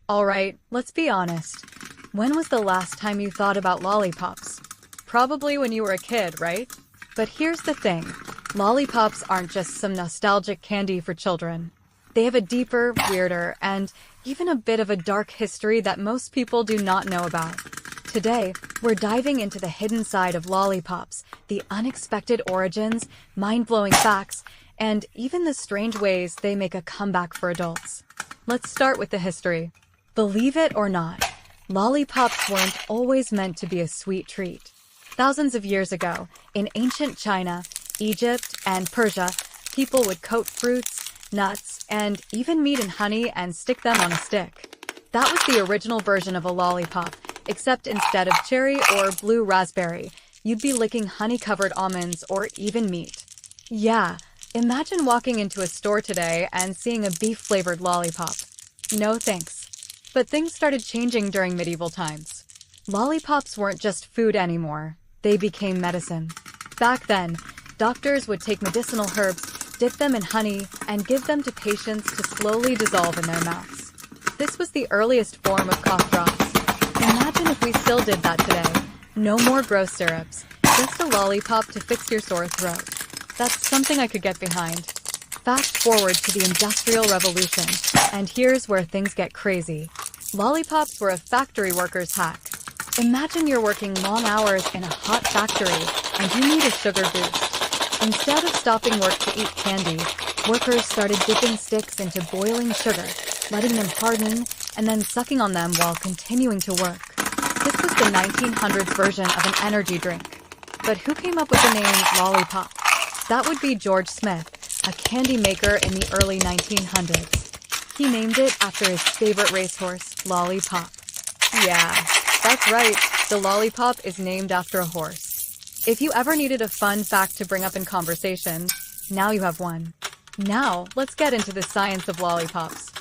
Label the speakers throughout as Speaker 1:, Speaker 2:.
Speaker 1: Alright, let's be honest. When was the last time you thought about lollipops? Probably when you were a kid, right? But here's the thing. Lollipops aren't just some nostalgic candy for children. They have a deeper, weirder, and even a bit of a dark history that most people do not know about. Today, we're diving into the hidden side of lollipops, the unexpected origins, mind-blowing facts, and even the strange ways they make a comeback for adults. Let's start with the history. Believe it or not, lollipops weren't always meant to be a sweet treat. Thousands of years ago, in ancient China, Egypt, and Persia, people would coat fruits, nuts, and even meat in honey and stick them on a stick. That was the original version of a lollipop, except instead of cherry or blue raspberry, you'd be licking honey-covered almonds or even meat. Yeah, imagine walking into a store today and seeing a beef-flavored lollipop. No thanks. But things started changing during medieval times. Lollipops weren't just food anymore. They became medicine. Back then, doctors would take medicinal herbs, dip them in honey, and give them to patients to slowly dissolve in their mouths. This was the earliest form of cough drops. Imagine if we still did that today. No more gross syrups, just a lollipop to fix your sore throat. That's something I could get behind. Fast forward to the Industrial Revolution, and here's where things get crazy. Lollipops were a factory worker's hack. Imagine you're working long hours in a hot factory, and you need a sugar boost. Instead of stopping work to eat candy, workers started dipping sticks into boiling sugar, letting them harden, and then sucking on them while continuing to work. This was the 1900s version of an energy drink. But who came up with the name lollipop? That would be George Smith, a candy maker in the early 1900s. He named it after his favorite racehorse, Lollipop. Yeah, that's right, the lollipop is named after a horse. If you ever needed a fun fact to bring up in conversation, now you have one. Now, let's get into the science of lollipops.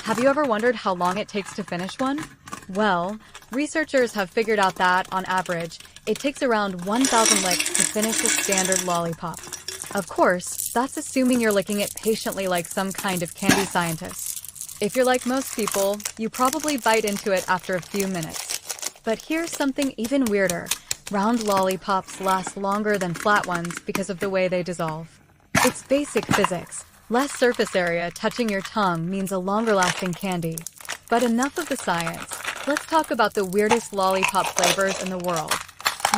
Speaker 1: Have you ever wondered how long it takes to finish one? Well, researchers have figured out that, on average, it takes around 1,000 licks to finish a standard lollipop. Of course, that's assuming you're licking it patiently like some kind of candy scientist. If you're like most people, you probably bite into it after a few minutes. But here's something even weirder. Round lollipops last longer than flat ones because of the way they dissolve. It's basic physics. Less surface area touching your tongue means a longer-lasting candy. But enough of the science. Let's talk about the weirdest lollipop flavors in the world.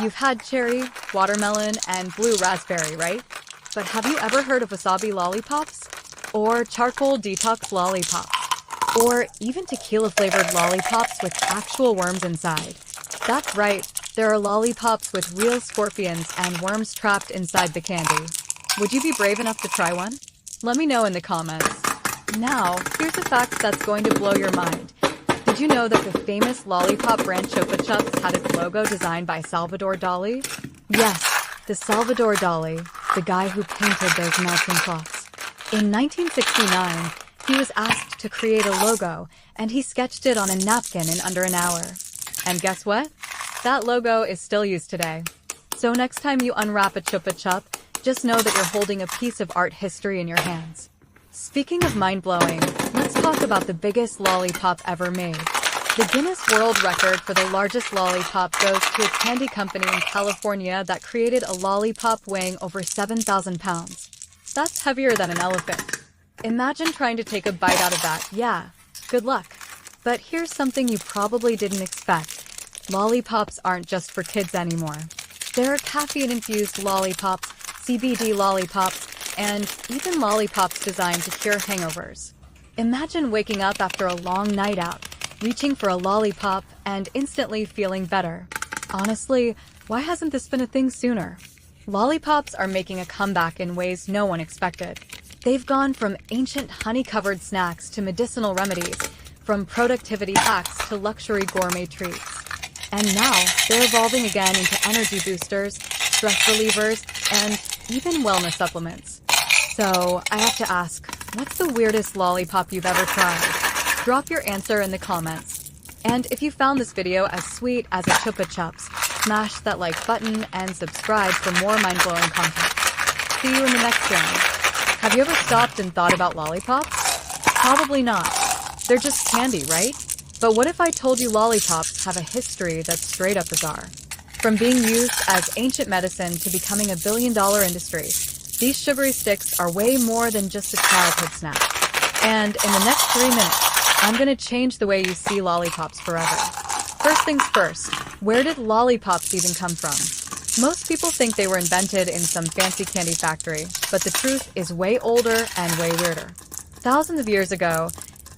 Speaker 1: You've had cherry, watermelon, and blue raspberry, right? But have you ever heard of wasabi lollipops? Or charcoal detox lollipops? Or even tequila-flavored lollipops with actual worms inside? That's right, there are lollipops with real scorpions and worms trapped inside the candy. Would you be brave enough to try one? Let me know in the comments. Now, here's a fact that's going to blow your mind. Did you know that the famous lollipop brand Chupa Chups had its logo designed by Salvador Dali? Yes, the Salvador Dali, the guy who painted those melting clocks. In 1969, he was asked to create a logo, and he sketched it on a napkin in under an hour. And guess what? That logo is still used today. So next time you unwrap a Chupa Chup, just know that you're holding a piece of art history in your hands. Speaking of mind-blowing, let's talk about the biggest lollipop ever made. The Guinness World Record for the largest lollipop goes to a candy company in California that created a lollipop weighing over 7,000 pounds. That's heavier than an elephant. Imagine trying to take a bite out of that. Yeah, good luck. But here's something you probably didn't expect. Lollipops aren't just for kids anymore. There are caffeine-infused lollipops, CBD lollipops, and even lollipops designed to cure hangovers. Imagine waking up after a long night out, reaching for a lollipop, and instantly feeling better. Honestly, why hasn't this been a thing sooner? Lollipops are making a comeback in ways no one expected. They've gone from ancient honey-covered snacks to medicinal remedies, from productivity hacks to luxury gourmet treats. And now, they're evolving again into energy boosters, stress relievers, and even wellness supplements. So, I have to ask, what's the weirdest lollipop you've ever tried? Drop your answer in the comments. And if you found this video as sweet as a Chupa Chups, smash that like button and subscribe for more mind-blowing content. See you in the next round. Have you ever stopped and thought about lollipops? Probably not. They're just candy, right? But what if I told you lollipops have a history that's straight up bizarre? From being used as ancient medicine to becoming a billion-dollar industry, these sugary sticks are way more than just a childhood snack. And in the next 3 minutes, I'm gonna change the way you see lollipops forever. First things first, where did lollipops even come from? Most people think they were invented in some fancy candy factory, but the truth is way older and way weirder. Thousands of years ago,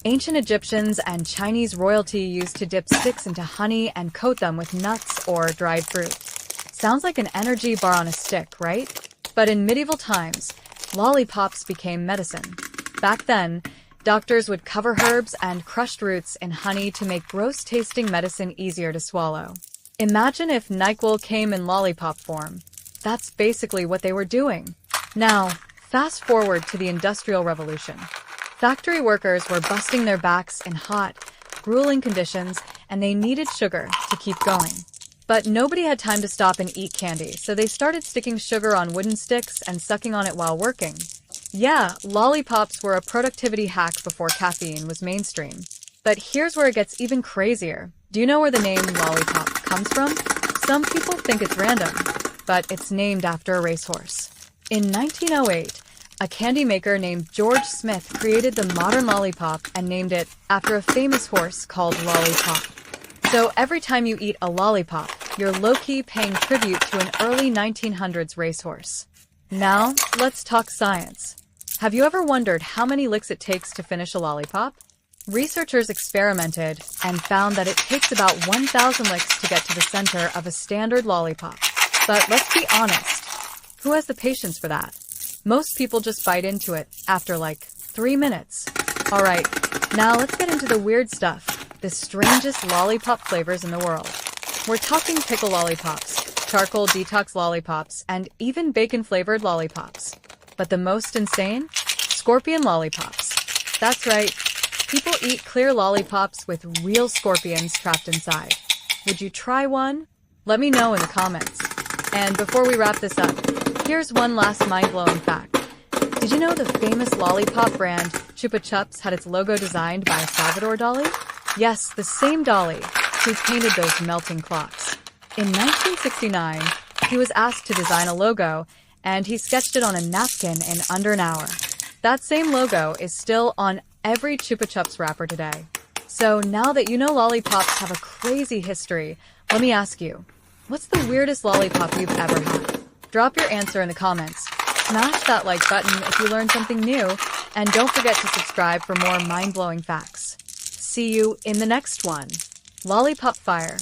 Speaker 1: ancient Egyptians and Chinese royalty used to dip sticks into honey and coat them with nuts or dried fruit. Sounds like an energy bar on a stick, right? But in medieval times, lollipops became medicine. Back then, doctors would cover herbs and crushed roots in honey to make gross-tasting medicine easier to swallow. Imagine if NyQuil came in lollipop form. That's basically what they were doing. Now, fast forward to the Industrial Revolution. Factory workers were busting their backs in hot, grueling conditions, and they needed sugar to keep going. But nobody had time to stop and eat candy, so they started sticking sugar on wooden sticks and sucking on it while working. Yeah, lollipops were a productivity hack before caffeine was mainstream. But here's where it gets even crazier. Do you know where the name lollipop comes from? Some people think it's random, but it's named after a racehorse. In 1908, a candy maker named George Smith created the modern lollipop and named it after a famous horse called Lollipop. So every time you eat a lollipop, you're low-key paying tribute to an early 1900s racehorse. Now, let's talk science. Have you ever wondered how many licks it takes to finish a lollipop? Researchers experimented and found that it takes about 1,000 licks to get to the center of a standard lollipop. But let's be honest, who has the patience for that? Most people just bite into it after like 3 minutes. Alright, now let's get into the weird stuff, the strangest lollipop flavors in the world. We're talking pickle lollipops, charcoal detox lollipops, and even bacon-flavored lollipops. But the most insane? Scorpion lollipops. That's right. People eat clear lollipops with real scorpions trapped inside. Would you try one? Let me know in the comments. And before we wrap this up, here's one last mind-blowing fact. Did you know the famous lollipop brand Chupa Chups had its logo designed by Salvador Dali? Yes, the same Dali who painted those melting clocks. In 1969, he was asked to design a logo, and he sketched it on a napkin in under an hour. That same logo is still on every Chupa Chups wrapper today. So now that you know lollipops have a crazy history, let me ask you, what's the weirdest lollipop you've ever had? Drop your answer in the comments. Smash that like button if you learned something new, and don't forget to subscribe for more mind-blowing facts. See you in the next one. Lollipop Fire.